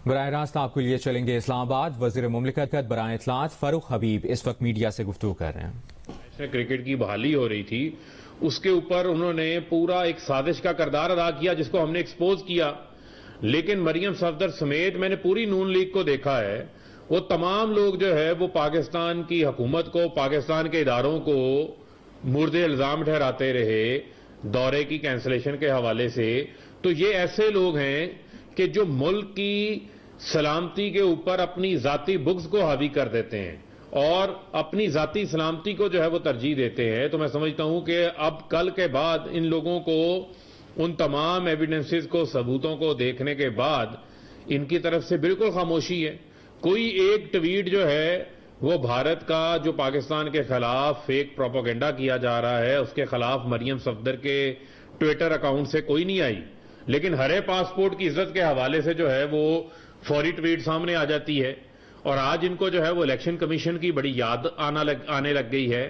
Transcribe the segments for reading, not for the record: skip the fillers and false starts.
براہ راست آپ کے لیے چلیں گے اسلام آباد۔ وزیر مملکت برائے اطلاعات فاروق حبیب اس وقت میڈیا سے گفتگو کر رہے ہیں۔ کرکٹ کی بحالی ہو رہی تھی، اس کے اوپر انہوں نے پورا ایک سازش کا کردار ادا کیا جس کو ہم نے ایکسپوز کیا، لیکن مریم صفدر سمیت میں نے پوری نون لیگ کو دیکھا ہے، وہ تمام لوگ جو ہے وہ پاکستان کی حکومت کو، پاکستان کے اداروں کو مورد الزام ٹھہراتے رہے دورے کی کینسلیشن کے حوالے سے۔ تو یہ ایسے لوگ ہیں کہ جو ملک کی سلامتی کے اوپر اپنی ذاتی بغض کو حاوی کر دیتے ہیں اور اپنی ذاتی سلامتی کو جو ہے وہ ترجیح دیتے ہیں۔ تو میں سمجھتا ہوں کہ اب کل کے بعد ان لوگوں کو ان تمام ایویڈنسز کو، ثبوتوں کو دیکھنے کے بعد ان کی طرف سے بالکل خاموشی ہے۔ کوئی ایک ٹویٹ جو ہے وہ بھارت کا جو پاکستان کے خلاف فیک پروپیگنڈا کیا جا رہا ہے اس کے خلاف مریم صفدر کے ٹویٹر اکاؤنٹ سے کوئی نہیں آئی، لیکن ہرے پاسپورٹ کی عزت کے حوالے سے جو ہے وہ فوری ٹویٹ سامنے آ جاتی ہے، اور آج ان کو جو ہے وہ الیکشن کمیشن کی بڑی یاد آنے لگ گئی ہے۔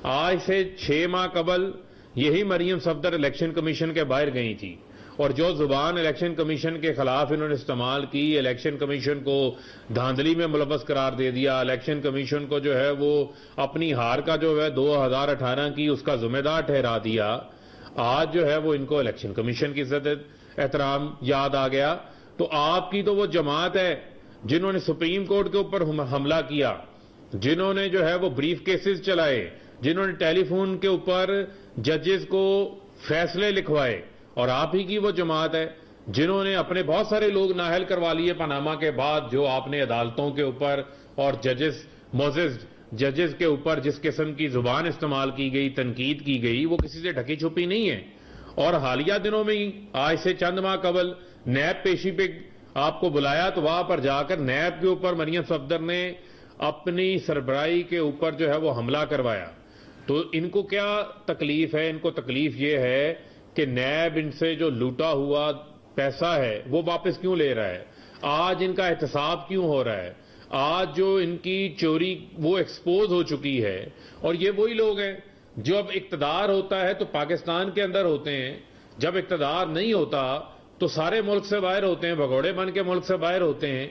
آج سے 6 ماہ قبل یہی مریم صفدر الیکشن کمیشن کے باہر گئی تھی، اور جو زبان الیکشن کمیشن کے خلاف انہوں نے استعمال کی، الیکشن کمیشن کو دھاندلی میں ملوث قرار دے دیا، الیکشن کمیشن کو جو ہے وہ اپنی ہار کا جو ہے 2018 کی اس کا ذمہ دار ٹھہرا دیا۔ آج جو ہے وہ ان کو الیکشن کمیشن کی عزت احترام یاد آ گیا۔ تو آپ کی تو وہ جماعت ہے جنہوں نے سپریم کورٹ کے اوپر حملہ کیا، جنہوں نے جو ہے وہ بریف کیسز چلائے، جنہوں نے ٹیلی فون کے اوپر ججز کو فیصلے لکھوائے، اور آپ ہی کی وہ جماعت ہے جنہوں نے اپنے بہت سارے لوگ نااہل کروا لیے پاناما کے بعد، جو آپ نے عدالتوں کے اوپر اور ججز کے اوپر جس قسم کی زبان استعمال کی گئی، تنقید کی گئی، وہ کسی سے ڈھکی چھپی نہیں ہے۔ اور حالیہ دنوں میں ہی آج سے چند ماہ قبل نیب پیشی پہ آپ کو بلایا، تو وہاں پر جا کر نیب کے اوپر مریم صفدر نے اپنی سربراہی کے اوپر جو ہے وہ حملہ کروایا۔ تو ان کو کیا تکلیف ہے؟ ان کو تکلیف یہ ہے کہ نیب ان سے جو لوٹا ہوا پیسہ ہے وہ واپس کیوں لے رہا ہے، آج ان کا احتساب کیوں ہو رہا ہے، آج جو ان کی چوری وہ ایکسپوز ہو چکی ہے۔ اور یہ وہی لوگ ہیں جو اب اقتدار ہوتا ہے تو پاکستان کے اندر ہوتے ہیں، جب اقتدار نہیں ہوتا تو سارے ملک سے باہر ہوتے ہیں، بھگوڑے بن کے ملک سے باہر ہوتے ہیں۔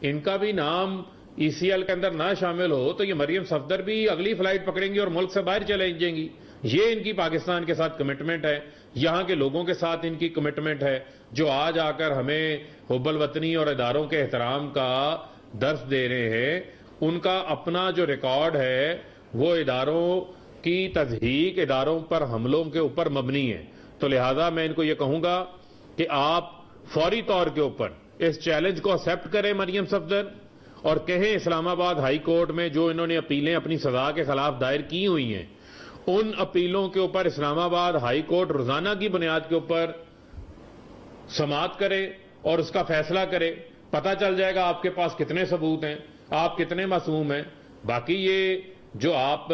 ان کا بھی نام ای سی ایل کے اندر نہ شامل ہو تو یہ مریم صفدر بھی اگلی فلائٹ پکڑیں گی اور ملک سے باہر چلے جائیں گی۔ یہ ان کی پاکستان کے ساتھ کمٹمنٹ ہے، یہاں کے لوگوں کے ساتھ ان کی کمٹمنٹ ہے، جو آج آ کر ہمیں حب الوطنی اور اداروں کے احترام کا درس دے رہے ہیں۔ ان کا اپنا جو ریکارڈ ہے وہ اداروں کی تضحیک، اداروں پر حملوں کے اوپر مبنی ہے۔ تو لہذا میں ان کو یہ کہوں گا کہ آپ فوری طور کے اوپر اس چیلنج کو ایکسپٹ کریں مریم صفدر، اور کہیں اسلام آباد ہائی کورٹ میں جو انہوں نے اپیلیں اپنی سزا کے خلاف دائر کی ہوئی ہیں، ان اپیلوں کے اوپر اسلام آباد ہائی کورٹ روزانہ کی بنیاد کے اوپر سماعت کرے اور اس کا فیصلہ کرے۔ پتہ چل جائے گا آپ کے پاس کتنے ثبوت ہیں، آپ کتنے معصوم ہیں۔ باقی یہ جو آپ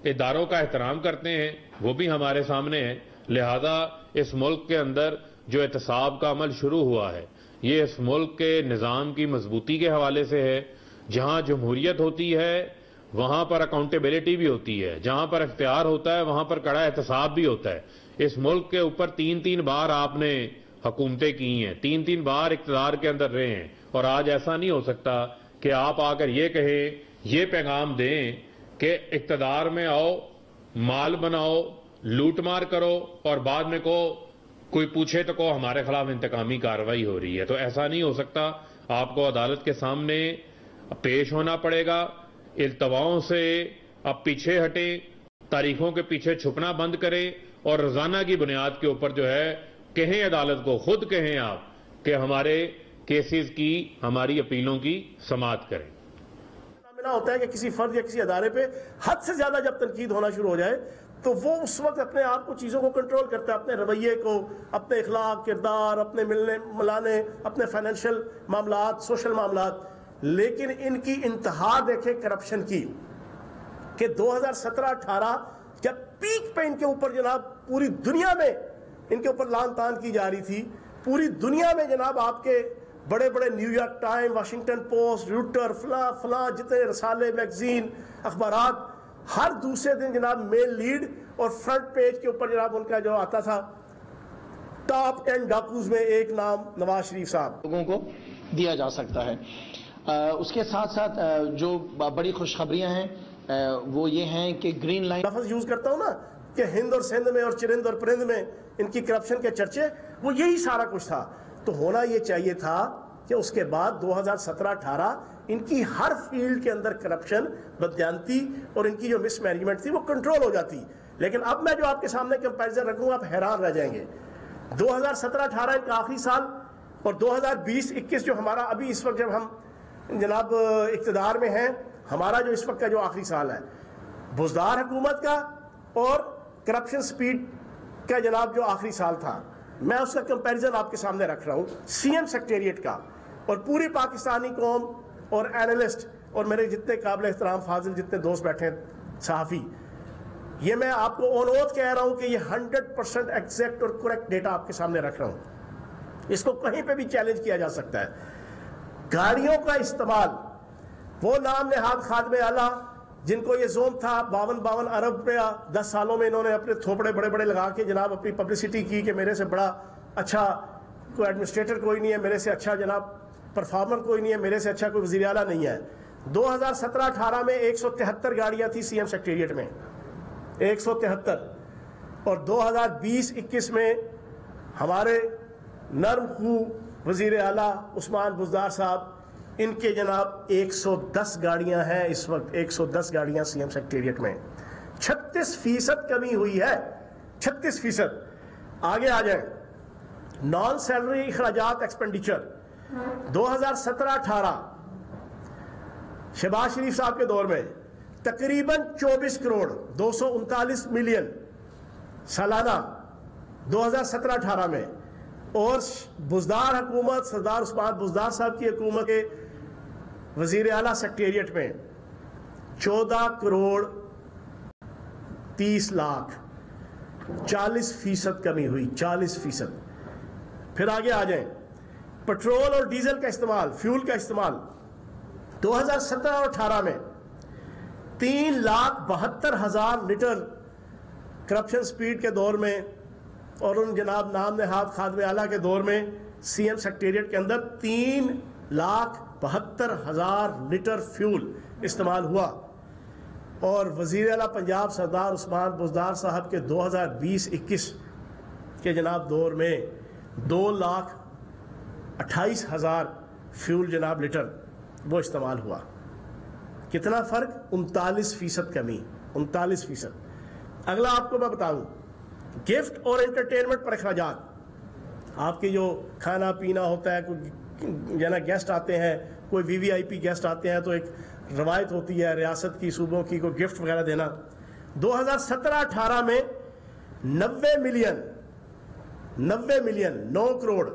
اداروں کا احترام کرتے ہیں وہ بھی ہمارے سامنے ہے۔ لہذا اس ملک کے اندر جو احتساب کا عمل شروع ہوا ہے یہ اس ملک کے نظام کی مضبوطی کے حوالے سے ہے۔ جہاں جمہوریت ہوتی ہے وہاں پر اکاؤنٹیبلٹی بھی ہوتی ہے، جہاں پر اختیار ہوتا ہے وہاں پر کڑا احتساب بھی ہوتا ہے۔ اس ملک کے اوپر 3 بار آپ نے حکومتیں کی ہیں، 3 بار اقتدار کے اندر رہے ہیں، اور آج ایسا نہیں ہو سکتا کہ آپ آ کر یہ کہیں، یہ پیغام دیں کہ اقتدار میں آؤ، مال بناؤ، لوٹ مار کرو، اور بعد میں کوئی پوچھے تو ہمارے خلاف انتقامی کارروائی ہو رہی ہے۔ تو ایسا نہیں ہو سکتا۔ آپ کو عدالت کے سامنے پیش ہونا پڑے گا۔ التواؤں سے اب پیچھے ہٹیں، تاریخوں کے پیچھے چھپنا بند کریں، اور روزانہ کی بنیاد کے اوپر جو ہے کہیں عدالت کو، خود کہیں آپ کہ ہمارے کیسز کی، ہماری اپیلوں کی سماعت کریں۔ ہوتا ہے کہ کسی فرد یا کسی ادارے پہ حد سے زیادہ جب تنقید ہونا شروع ہو جائے تو وہ اس وقت اپنے آپ کو چیزوں کو کنٹرول کرتا ہے، اپنے رویے کو، اپنے اخلاق، کردار، اپنے ملنے ملانے، اپنے فائنینشیل معاملات، سوشل معاملات۔ لیکن ان کی انتہا دیکھیں کرپشن کی، کہ 2017-18 جب پیک پہ ان کے اوپر جناب پوری دنیا میں ان کے اوپر لان تان کی جا رہی تھی، پوری دنیا میں جناب آپ کے بڑے بڑے new York time, Washington post, router, فلاں جتنے رسالے، میگزین، اخبارات، ہر دوسرے دن جناب مین لیڈ اور فرنٹ پیج کے اوپر جناب ان کا جو آتا تھا ٹاپ اینڈ ڈاکوز میں ایک نام نواز شریف صاحب۔ لوگوں کو دیا جا سکتا ہے۔ اس کے ساتھ ساتھ جو بڑی خوشخبریاں ہیں وہ یہ ہیں کہ گرین لائن لفظ یوز کرتا ہوں نا کہ ہند اور سندھ میں اور چرند اور پرند میں ان کی کرپشن کے چرچے، وہ یہی سارا کچھ تھا۔ تو ہونا یہ چاہیے تھا کہ اس کے بعد 2017-18 ان کی ہر فیلڈ کے اندر کرپشن، بددیانتی اور ان کی جو مس مینجمنٹ تھی وہ کنٹرول ہو جاتی۔ لیکن اب میں جو آپ کے سامنے کمپیریزن رکھوں آپ حیران رہ جائیں گے۔ 2017-18 ان کا آخری سال اور 2020-21 جو ہمارا ابھی اس وقت جب ہم جناب اقتدار میں ہیں، ہمارا جو اس وقت کا جو آخری سال ہے بزدار حکومت کا اور کرپشن سپیڈ کا جناب جو آخری سال تھا، میں اس کا کمپیریزن آپ کے سامنے رکھ رہا ہوں سی ایم سیکریٹریٹ کا اور پوری پاکستانی قوم اور اینالسٹ اور میرے جتنے قابل احترام فاضل جتنے دوست بیٹھے ہیں صحافی، یہ میں آپ کو آن اوتھ کہہ رہا ہوں کہ یہ 100% ایگزیکٹ اور کریکٹ ڈیٹا آپ کے سامنے رکھ رہا ہوں، اس کو کہیں پہ بھی چیلنج کیا جا سکتا ہے۔ گاڑیوں کا استعمال، وہ نام نہاد خادم اعلیٰ جن کو یہ زوم تھا 52 ارب روپیہ 10 سالوں میں انہوں نے اپنے تھوپڑے بڑے بڑے لگا کے جناب اپنی پبلسٹی کی کہ میرے سے بڑا اچھا کوئی ایڈمنسٹریٹر کوئی نہیں ہے، میرے سے اچھا جناب پرفارمر کوئی نہیں ہے، میرے سے اچھا کوئی وزیر اعلیٰ نہیں ہے۔ 2017-18 میں 173 گاڑیاں تھی سی ایم سیکریٹریٹ میں، 173، اور 2020-21 میں ہمارے نرم خو وزیر اعلیٰ عثمان بزدار صاحب، ان کے جناب 110 گاڑیاں ہیں اس وقت، 110 گاڑیاں سی ایم سیکریٹریٹ میں، 36% کمی ہوئی ہے، 36%۔ آگے آ جائیں، نان سیلری اخراجات ایکسپینڈیچر 2017-18 شہباز شریف صاحب کے دور میں تقریباً 24 کروڑ 239 ملین سالانہ 2017-18 میں، اور بزدار حکومت سردار عثمان بزدار صاحب کی حکومت کے وزیر اعلیٰ سیکریٹریٹ میں 14 کروڑ 30 لاکھ، 40% کمی ہوئی، 40%۔ پھر آگے آ جائیں، پٹرول اور ڈیزل کا استعمال، فیول کا استعمال 2017 اور 18 میں 3,72,000 لیٹر کرپشن سپیڈ کے دور میں، اور ان جناب نام نہاد خادم اعلیٰ کے دور میں سی ایم سیکریٹریٹ کے اندر 3,72,000 لیٹر فیول استعمال ہوا، اور وزیر اعلیٰ پنجاب سردار عثمان بزدار صاحب کے 2020-21 کے جناب دور میں 2,28,000 فیول جناب لیٹر وہ استعمال ہوا۔ کتنا فرق؟ 39% کمی، 39%۔ اگلا آپ کو میں بتاؤں، گفٹ اور انٹرٹینمنٹ پر اخراجات، آپ کی جو کھانا پینا ہوتا ہے، کوئی گیسٹ آتے ہیں، کوئی VVIP گیسٹ آتے ہیں، تو ایک روایت ہوتی ہے ریاست کی، صوبوں کی، کوئی گفٹ وغیرہ دینا۔ 2017-18 میں 90 ملین 9 کروڑ،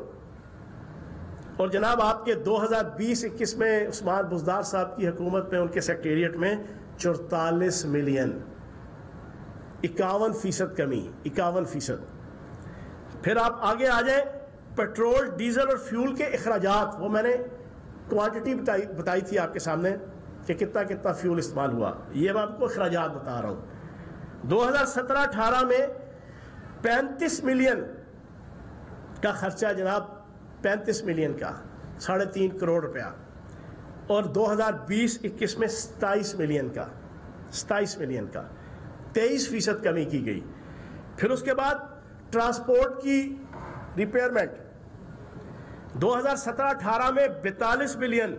اور جناب آپ کے 2020-21 میں عثمان بزدار صاحب کی حکومت میں ان کے سیکریٹریٹ میں 44 ملین، 51% کمی، 51%۔ پھر آپ آگے آ جائیں، پیٹرول ڈیزل اور فیول کے اخراجات، وہ میں نے کوانٹٹی بتائی تھی آپ کے سامنے کہ کتنا کتنا فیول استعمال ہوا، یہ میں آپ کو اخراجات بتا رہا ہوں۔ 2017-18 میں 35 ملین کا خرچہ جناب، 35 ملین کا 3.5 کروڑ روپیہ، اور 2020-21 میں 27 ملین کا 23% کمی کی گئی۔ پھر اس کے بعد ٹرانسپورٹ کی ریپیئرمنٹ 2017-18 میں 42 ملین